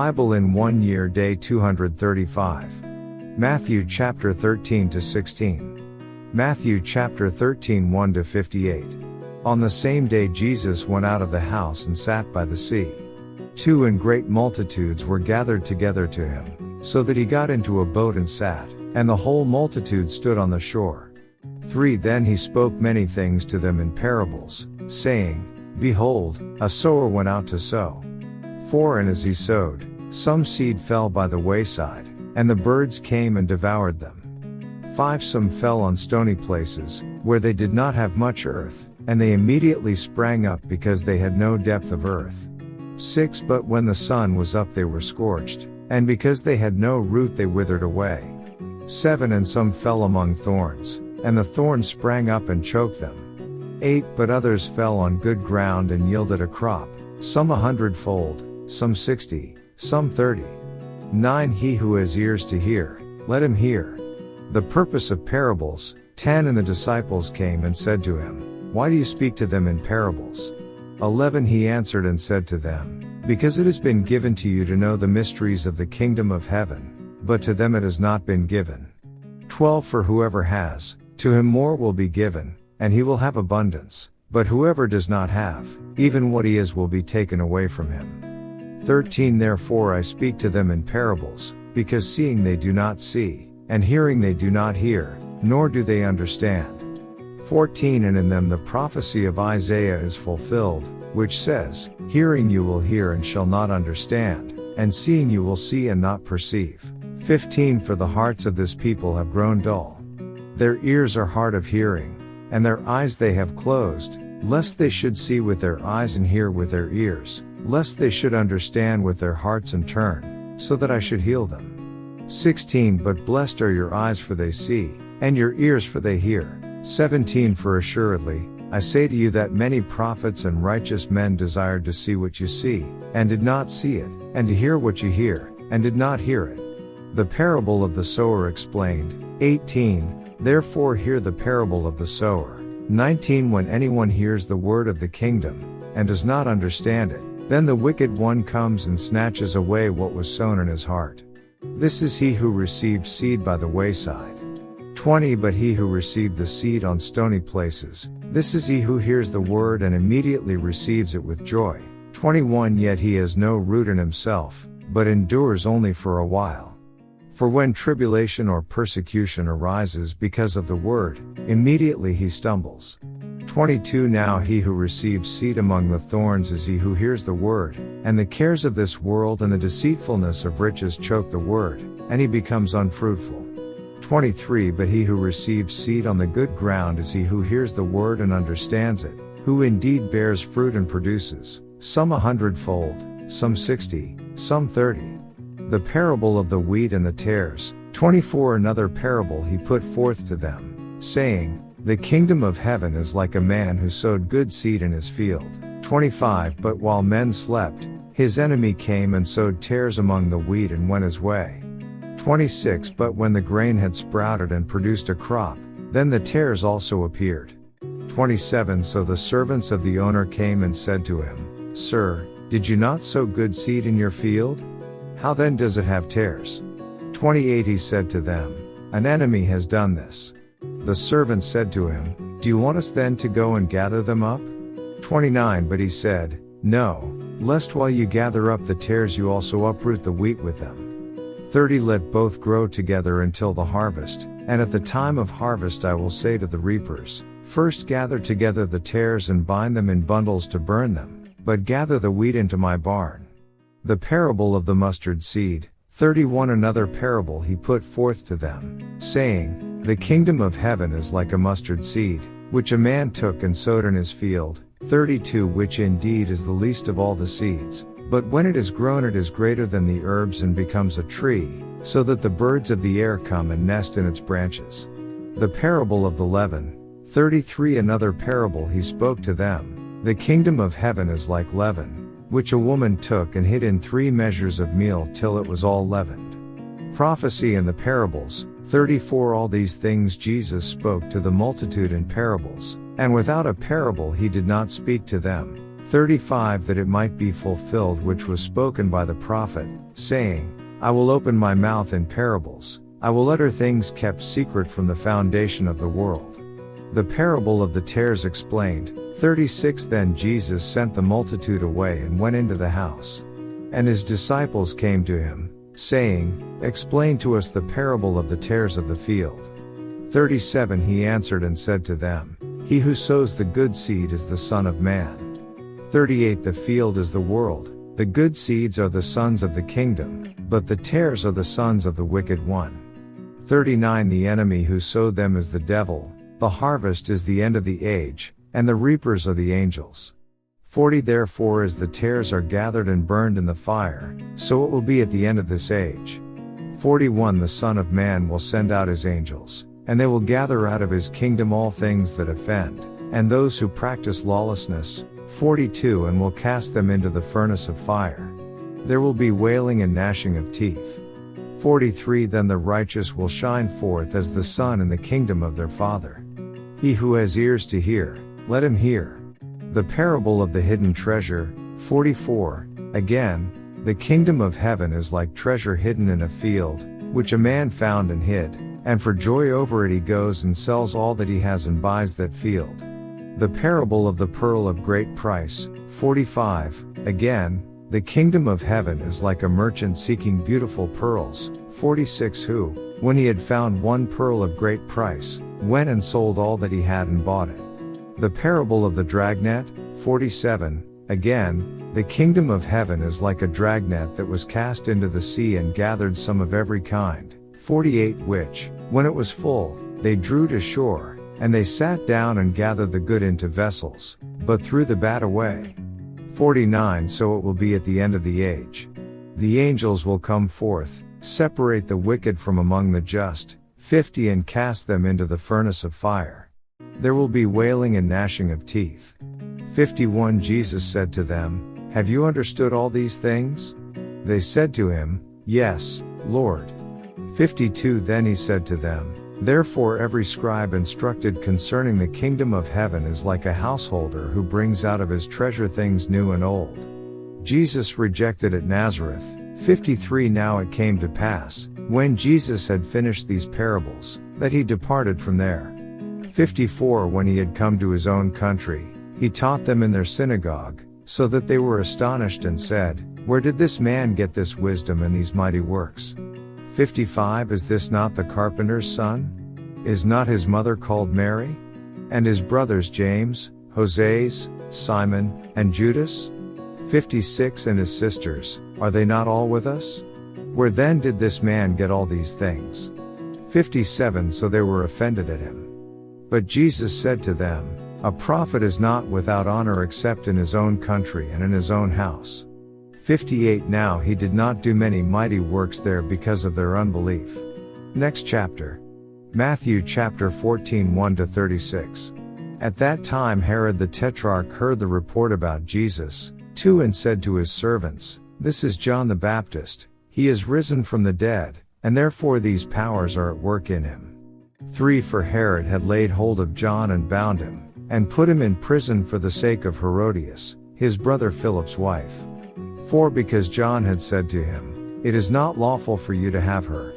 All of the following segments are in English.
Bible in 1 year, day 235. Matthew chapter 13 to 16. Matthew chapter 13 1 to 58. On the same day Jesus went out of the house and sat by the sea. 2 and great multitudes were gathered together to him, so that he got into a boat and sat, and the whole multitude stood on the shore. 3 Then he spoke many things to them in parables, saying, Behold, a sower went out to sow. 4 And as he sowed, some seed fell by the wayside, and the birds came and devoured them. 5 Some fell on stony places, where they did not have much earth, and they immediately sprang up because they had no depth of earth. 6 But when the sun was up they were scorched, and because they had no root they withered away. 7 And some fell among thorns, and the thorns sprang up and choked them. 8 But others fell on good ground and yielded a crop, some 100-fold, some 60, some 30. 9 He who has ears to hear, let him hear. The purpose of parables. 10 And the disciples came and said to him, Why do you speak to them in parables? 11 He answered and said to them, Because it has been given to you to know the mysteries of the kingdom of heaven, but to them it has not been given. 12 For whoever has, to him more will be given, and he will have abundance, but whoever does not have, even what he has will be taken away from him. 13 Therefore I speak to them in parables, because seeing they do not see, and hearing they do not hear, nor do they understand. 14 And in them the prophecy of Isaiah is fulfilled, which says, Hearing you will hear and shall not understand, and seeing you will see and not perceive. 15 For the hearts of this people have grown dull. Their ears are hard of hearing, and their eyes they have closed, lest they should see with their eyes and hear with their ears, lest they should understand with their hearts and turn, so that I should heal them. 16 But blessed are your eyes for they see, and your ears for they hear. 17 For assuredly, I say to you that many prophets and righteous men desired to see what you see, and did not see it, and to hear what you hear, and did not hear it. The parable of the sower explained. 18 Therefore hear the parable of the sower. 19 When anyone hears the word of the kingdom, and does not understand it, then the wicked one comes and snatches away what was sown in his heart. This is he who received seed by the wayside. 20 But he who received the seed on stony places, this is he who hears the word and immediately receives it with joy. 21 Yet he has no root in himself, but endures only for a while. For when tribulation or persecution arises because of the word, immediately he stumbles. 22 Now he who receives seed among the thorns is he who hears the word, and the cares of this world and the deceitfulness of riches choke the word, and he becomes unfruitful. 23 But he who receives seed on the good ground is he who hears the word and understands it, who indeed bears fruit and produces, some 100-fold, some 60, some 30. The parable of the wheat and the tares. 24 Another parable he put forth to them, saying, The kingdom of heaven is like a man who sowed good seed in his field. 25 But while men slept, his enemy came and sowed tares among the wheat and went his way. 26 But when the grain had sprouted and produced a crop, then the tares also appeared. 27 So the servants of the owner came and said to him, Sir, did you not sow good seed in your field? How then does it have tares? 28 He said to them, An enemy has done this. The servants said to him, Do you want us then to go and gather them up? 29 But he said, No, lest while you gather up the tares you also uproot the wheat with them. 30 Let both grow together until the harvest, and at the time of harvest I will say to the reapers, First gather together the tares and bind them in bundles to burn them, but gather the wheat into my barn. The parable of the mustard seed. 31 Another parable he put forth to them, saying, The kingdom of heaven is like a mustard seed, which a man took and sowed in his field. 32 Which indeed is the least of all the seeds, but when it is grown it is greater than the herbs and becomes a tree, so that the birds of the air come and nest in its branches. The parable of the leaven. 33 Another parable he spoke to them, The kingdom of heaven is like leaven, which a woman took and hid in 3 measures of meal till it was all leavened. Prophecy and the parables. 34 All these things Jesus spoke to the multitude in parables, and without a parable he did not speak to them, 35 That it might be fulfilled which was spoken by the prophet, saying, I will open my mouth in parables, I will utter things kept secret from the foundation of the world. The parable of the tares explained. 36 Then Jesus sent the multitude away and went into the house. And his disciples came to him, saying, Explain to us the parable of the tares of the field. 37 He answered and said to them, He who sows the good seed is the Son of Man. 38 The field is the world, the good seeds are the sons of the kingdom, but the tares are the sons of the wicked one. 39 The enemy who sowed them is the devil, the harvest is the end of the age, and the reapers are the angels. 40 Therefore as the tares are gathered and burned in the fire, so it will be at the end of this age. 41 The Son of Man will send out his angels, and they will gather out of his kingdom all things that offend, and those who practice lawlessness. 42 And will cast them into the furnace of fire. There will be wailing and gnashing of teeth. 43 Then the righteous will shine forth as the sun in the kingdom of their Father. He who has ears to hear, let him hear. The parable of the hidden treasure. 44 Again, the kingdom of heaven is like treasure hidden in a field, which a man found and hid, and for joy over it he goes and sells all that he has and buys that field. The parable of the pearl of great price. 45 Again, the kingdom of heaven is like a merchant seeking beautiful pearls. 46 Who, when he had found one pearl of great price, went and sold all that he had and bought it. The parable of the dragnet. 47 Again, the kingdom of heaven is like a dragnet that was cast into the sea and gathered some of every kind. 48 Which, when it was full, they drew to shore, and they sat down and gathered the good into vessels, but threw the bad away. 49 So it will be at the end of the age. The angels will come forth, separate the wicked from among the just. 50 And cast them into the furnace of fire. There will be wailing and gnashing of teeth. 51 Jesus said to them, Have you understood all these things? They said to him, Yes, Lord. 52 Then he said to them, Therefore every scribe instructed concerning the kingdom of heaven is like a householder who brings out of his treasure things new and old. Jesus rejected at Nazareth. 53 Now it came to pass, when Jesus had finished these parables, that he departed from there. 54 When he had come to his own country, he taught them in their synagogue, so that they were astonished and said, Where did this man get this wisdom and these mighty works? 55 Is this not the carpenter's son? Is not his mother called Mary? And his brothers James, Joses, Simon, and Judas? 56 And his sisters, are they not all with us? Where then did this man get all these things? 57 So they were offended at him. But Jesus said to them, A prophet is not without honor except in his own country and in his own house. 58 Now he did not do many mighty works there because of their unbelief. Next chapter. Matthew chapter 14 1-36. At that time Herod the Tetrarch heard the report about Jesus, too, and said to his servants, This is John the Baptist, he is risen from the dead, and therefore these powers are at work in him. 3 For Herod had laid hold of John and bound him, and put him in prison for the sake of Herodias, his brother Philip's wife. 4 Because John had said to him, It is not lawful for you to have her.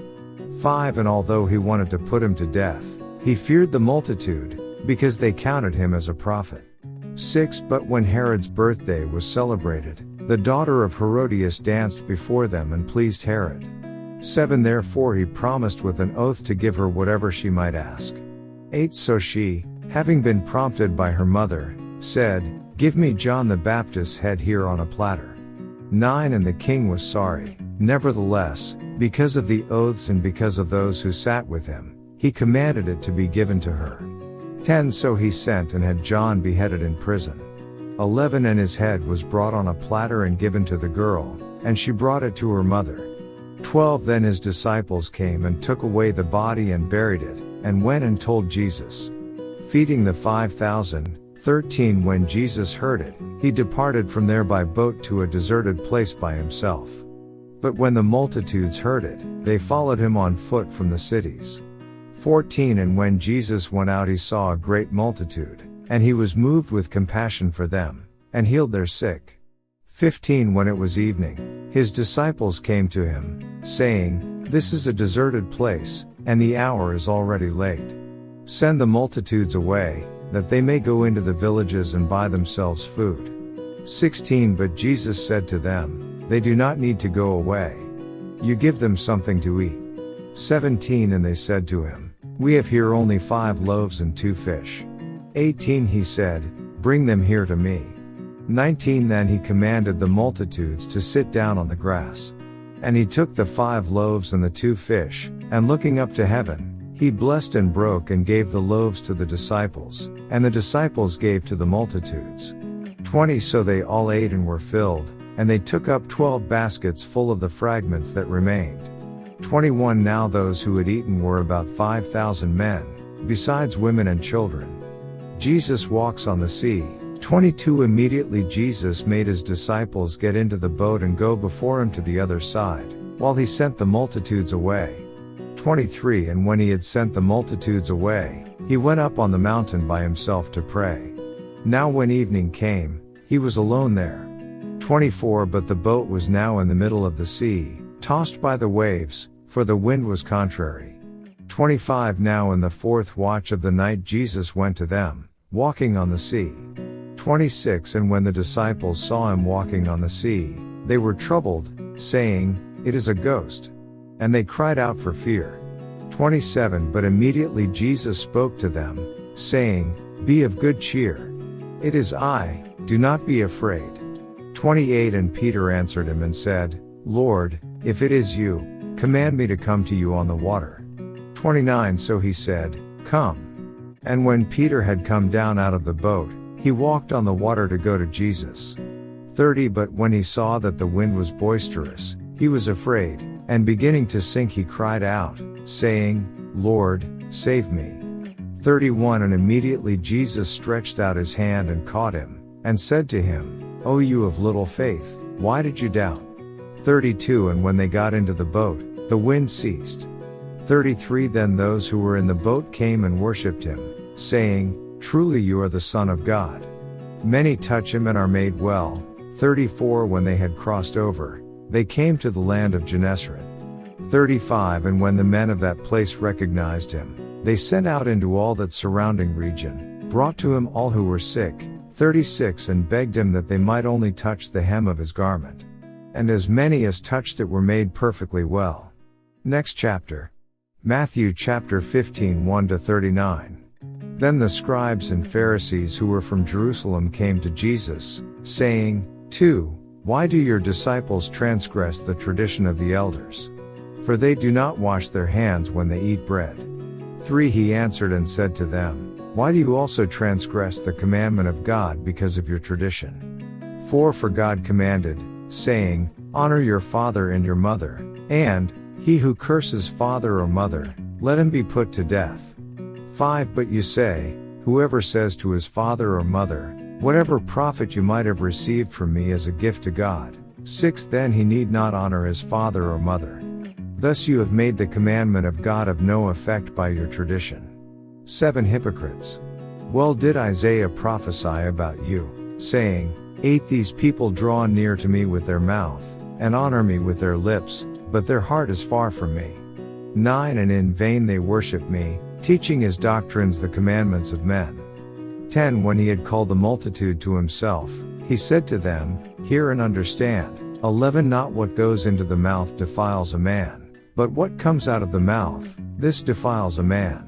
5 And although he wanted to put him to death, he feared the multitude, because they counted him as a prophet. 6 But when Herod's birthday was celebrated, the daughter of Herodias danced before them and pleased Herod. 7 Therefore he promised with an oath to give her whatever she might ask. 8 So she, having been prompted by her mother, said, Give me John the Baptist's head here on a platter. 9 And the king was sorry. Nevertheless, because of the oaths and because of those who sat with him, he commanded it to be given to her. 10 So he sent and had John beheaded in prison. 11 And his head was brought on a platter and given to the girl, and she brought it to her mother. 12 Then his disciples came and took away the body and buried it, and went and told Jesus. Feeding the 5,000. 13 When Jesus heard it, he departed from there by boat to a deserted place by himself. But when the multitudes heard it, they followed him on foot from the cities. 14 And when Jesus went out he saw a great multitude, and he was moved with compassion for them, and healed their sick. 15 When it was evening, his disciples came to him, saying, "This is a deserted place, and the hour is already late. Send the multitudes away, that they may go into the villages and buy themselves food." 16 But Jesus said to them, "They do not need to go away. You give them something to eat." 17 And they said to him, "We have here only 5 loaves and 2 fish." 18 He said, "Bring them here to me." 19 Then he commanded the multitudes to sit down on the grass. And he took the 5 loaves and the 2 fish, and looking up to heaven, he blessed and broke and gave the loaves to the disciples, and the disciples gave to the multitudes. 20 So they all ate and were filled, and they took up 12 baskets full of the fragments that remained. 21 Now those who had eaten were about 5,000 men, besides women and children. Jesus walks on the sea. 22 Immediately Jesus made his disciples get into the boat and go before him to the other side, while he sent the multitudes away. 23 And when he had sent the multitudes away, he went up on the mountain by himself to pray. Now when evening came, he was alone there. 24 But the boat was now in the middle of the sea, tossed by the waves, for the wind was contrary. 25 Now in the 4th watch of the night Jesus went to them, walking on the sea. 26 And when the disciples saw him walking on the sea, they were troubled, saying, "It is a ghost." And they cried out for fear. 27 But immediately Jesus spoke to them, saying, "Be of good cheer. It is I, do not be afraid." 28 And Peter answered him and said, "Lord, if it is you, command me to come to you on the water." 29 So he said, "Come." And when Peter had come down out of the boat, he walked on the water to go to Jesus. 30 But when he saw that the wind was boisterous, he was afraid, and beginning to sink he cried out, saying, "Lord, save me." 31 And immediately Jesus stretched out his hand and caught him, and said to him, "O you of little faith, why did you doubt?" 32 And when they got into the boat, the wind ceased. 33 Then those who were in the boat came and worshipped him, saying, "Truly you are the Son of God." Many touch him and are made well. 34 When they had crossed over, they came to the land of Gennesaret. 35 And when the men of that place recognized him, they sent out into all that surrounding region, brought to him all who were sick. 36 And begged him that they might only touch the hem of his garment. And as many as touched it were made perfectly well. Next chapter. Matthew chapter 15 1-39. Then the scribes and Pharisees who were from Jerusalem came to Jesus, saying, 2. Why do your disciples transgress the tradition of the elders? For they do not wash their hands when they eat bread. 3 He answered and said to them, Why do you also transgress the commandment of God because of your tradition? 4 For God commanded, saying, Honor your father and your mother, and, he who curses father or mother, let him be put to death. 5 But you say, whoever says to his father or mother, whatever profit you might have received from me as a gift to God, 6 Then he need not honor his father or mother. Thus you have made the commandment of God of no effect by your tradition. 7 Hypocrites. Well did Isaiah prophesy about you, saying, 8 These people draw near to me with their mouth, and honor me with their lips, but their heart is far from me. 9 And in vain they worship me, teaching as doctrines the commandments of men. 10 When he had called the multitude to himself, he said to them, Hear and understand. 11 Not what goes into the mouth defiles a man, but what comes out of the mouth, this defiles a man.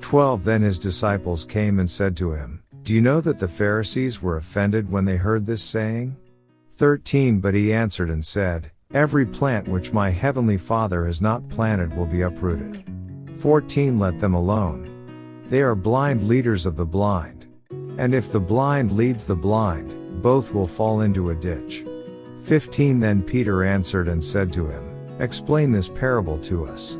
12 Then his disciples came and said to him, Do you know that the Pharisees were offended when they heard this saying? 13 But he answered and said, Every plant which my heavenly Father has not planted will be uprooted. 14 Let them alone. They are blind leaders of the blind. And if the blind leads the blind, both will fall into a ditch. 15 Then Peter answered and said to him, Explain this parable to us.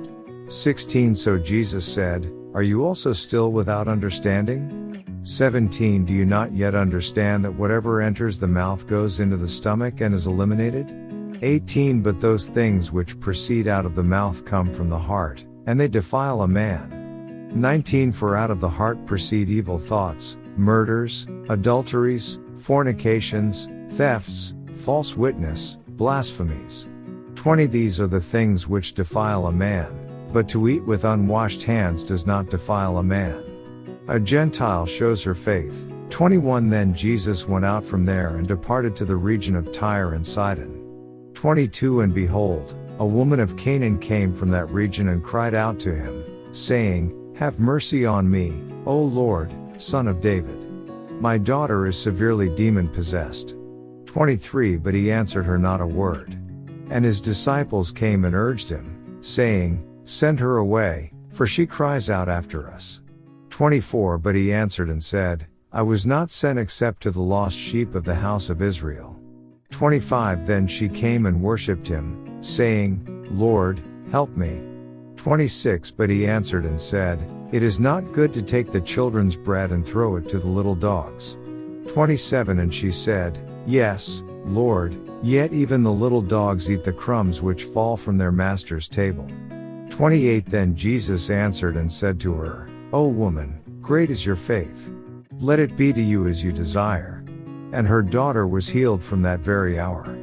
16 So Jesus said, Are you also still without understanding? 17 Do you not yet understand that whatever enters the mouth goes into the stomach and is eliminated? 18 But those things which proceed out of the mouth come from the heart, and they defile a man. 19 For out of the heart proceed evil thoughts, murders, adulteries, fornications, thefts, false witness, blasphemies. 20 These are the things which defile a man, but to eat with unwashed hands does not defile a man. A Gentile shows her faith. 21 Then Jesus went out from there and departed to the region of Tyre and Sidon. 22 And behold, a woman of Canaan came from that region and cried out to him, saying, Have mercy on me, O Lord, Son of David. My daughter is severely demon-possessed. 23 But he answered her not a word. And his disciples came and urged him, saying, Send her away, for she cries out after us. 24 But he answered and said, I was not sent except to the lost sheep of the house of Israel. 25 Then she came and worshipped him, saying, Lord, help me. 26 But he answered and said, It is not good to take the children's bread and throw it to the little dogs. 27 And she said, Yes, Lord, yet even the little dogs eat the crumbs which fall from their master's table. 28 Then Jesus answered and said to her, O woman, great is your faith. Let it be to you as you desire. And her daughter was healed from that very hour.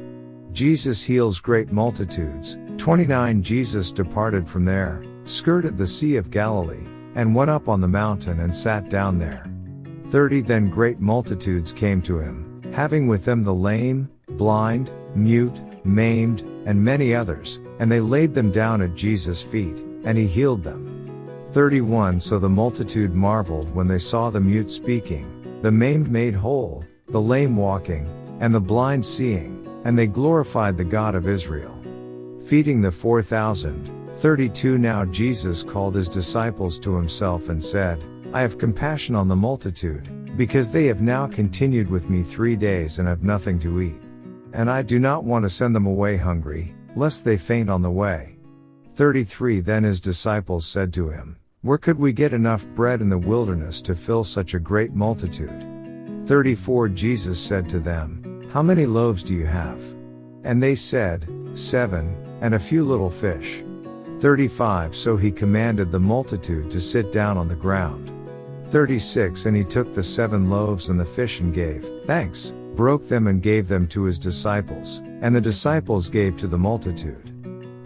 Jesus heals great multitudes. 29 Jesus departed from there, skirted the Sea of Galilee, and went up on the mountain and sat down there. 30 Then great multitudes came to him, having with them the lame, blind, mute, maimed, and many others, and they laid them down at Jesus' feet, and he healed them. 31 So the multitude marveled when they saw the mute speaking, the maimed made whole, the lame walking, and the blind seeing, and they glorified the God of Israel. Feeding the 4,000. 32 Now Jesus called his disciples to himself and said, I have compassion on the multitude, because they have now continued with me 3 days and have nothing to eat. And I do not want to send them away hungry, lest they faint on the way. 33 Then his disciples said to him, Where could we get enough bread in the wilderness to fill such a great multitude? 34 Jesus said to them, How many loaves do you have? And they said, 7, and a few little fish. 35 So he commanded the multitude to sit down on the ground. 36 And he took the 7 loaves and the fish and gave thanks, broke them and gave them to his disciples, and the disciples gave to the multitude.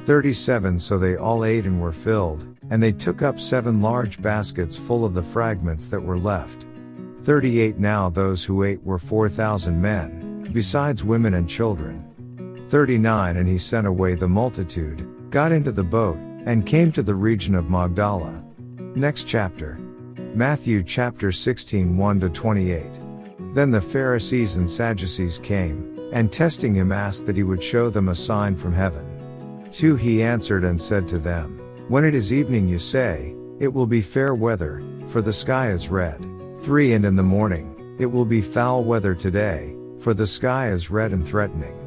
37 So they all ate and were filled, and they took up 7 large baskets full of the fragments that were left. 38 Now those who ate were 4,000 men, besides women and children. 39 And he sent away the multitude, got into the boat, and came to the region of Magdala. Next chapter. Matthew chapter 16 1-28. Then the Pharisees and Sadducees came, and testing him asked that he would show them a sign from heaven. 2 He answered and said to them, When it is evening you say, It will be fair weather, for the sky is red. 3 And in the morning, it will be foul weather today, for the sky is red and threatening.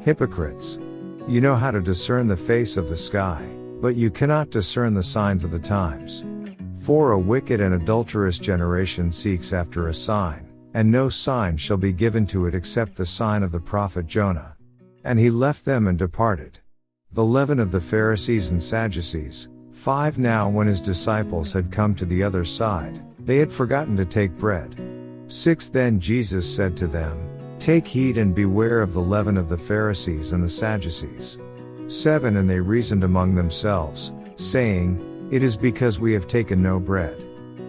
Hypocrites! You know how to discern the face of the sky, but you cannot discern the signs of the times. For a wicked and adulterous generation seeks after a sign, and no sign shall be given to it except the sign of the prophet Jonah. And he left them and departed. The leaven of the Pharisees and Sadducees. 5 Now when his disciples had come to the other side, they had forgotten to take bread. 6 Then Jesus said to them, Take heed and beware of the leaven of the Pharisees and the Sadducees. 7 And they reasoned among themselves, saying, It is because we have taken no bread.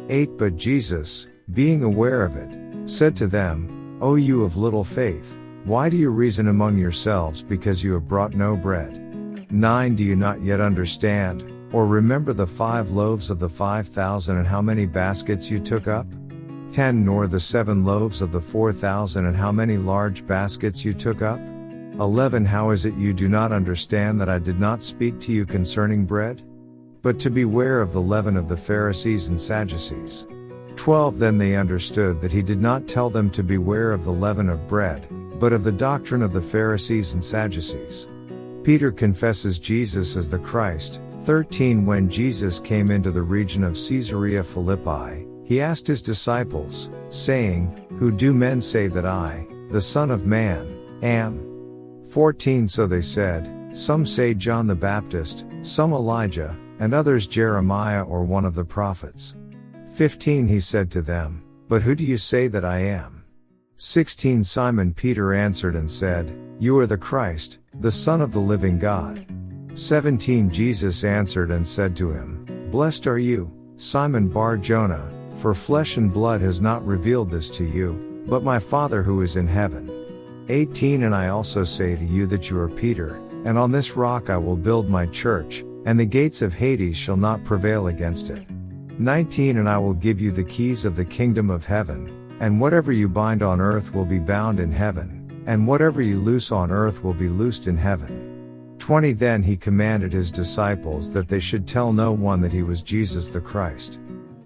8 But Jesus, being aware of it, said to them, O you of little faith, why do you reason among yourselves because you have brought no bread? 9 Do you not yet understand, or remember the 5 loaves of the 5,000 and how many baskets you took up? 10 Nor the 7 loaves of the 4,000 and how many large baskets you took up? 11 How is it you do not understand that I did not speak to you concerning bread? But to beware of the leaven of the Pharisees and Sadducees. 12 Then they understood that he did not tell them to beware of the leaven of bread, but of the doctrine of the Pharisees and Sadducees. Peter confesses Jesus as the Christ. 13 When Jesus came into the region of Caesarea Philippi, he asked his disciples, saying, Who do men say that I, the Son of Man, am? 14 So they said, Some say John the Baptist, some Elijah, and others Jeremiah or one of the prophets. 15 He said to them, But who do you say that I am? 16 Simon Peter answered and said, You are the Christ, the Son of the living God. 17 Jesus answered and said to him, Blessed are you, Simon Bar-Jonah, for flesh and blood has not revealed this to you, but my Father who is in heaven. 18 And I also say to you that you are Peter, and on this rock I will build my church, and the gates of Hades shall not prevail against it. 19 And I will give you the keys of the kingdom of heaven, and whatever you bind on earth will be bound in heaven, and whatever you loose on earth will be loosed in heaven. 20 Then he commanded his disciples that they should tell no one that he was Jesus the Christ.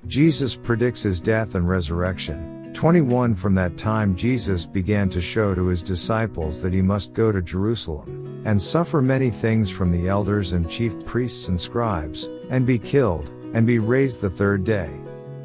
Jesus predicts his death and resurrection. 21 From that time Jesus began to show to his disciples that he must go to Jerusalem, and suffer many things from the elders and chief priests and scribes, and be killed, and be raised the third day.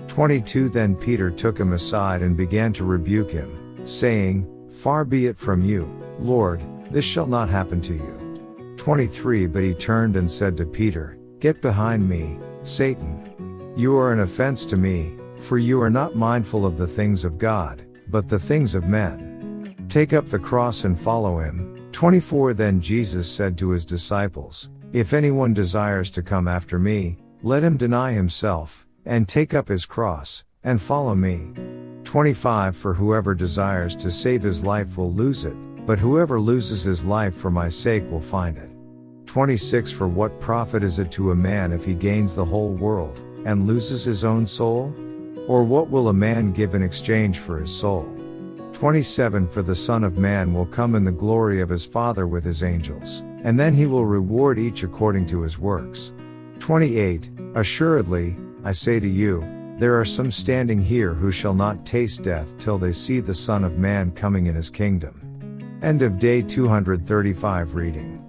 22 Then Peter took him aside and began to rebuke him, saying, Far be it from you, Lord, this shall not happen to you. 23 But he turned and said to Peter, Get behind me, Satan. You are an offense to me, for you are not mindful of the things of God, but the things of men. Take up the cross and follow him. 24 Then Jesus said to his disciples, If anyone desires to come after me, let him deny himself, and take up his cross, and follow me. 25 For whoever desires to save his life will lose it, but whoever loses his life for my sake will find it. 26 For what profit is it to a man if he gains the whole world, and loses his own soul? Or what will a man give in exchange for his soul? 27 For the Son of Man will come in the glory of his Father with his angels, and then he will reward each according to his works. 28 Assuredly, I say to you, there are some standing here who shall not taste death till they see the Son of Man coming in his kingdom. End of day 235 reading.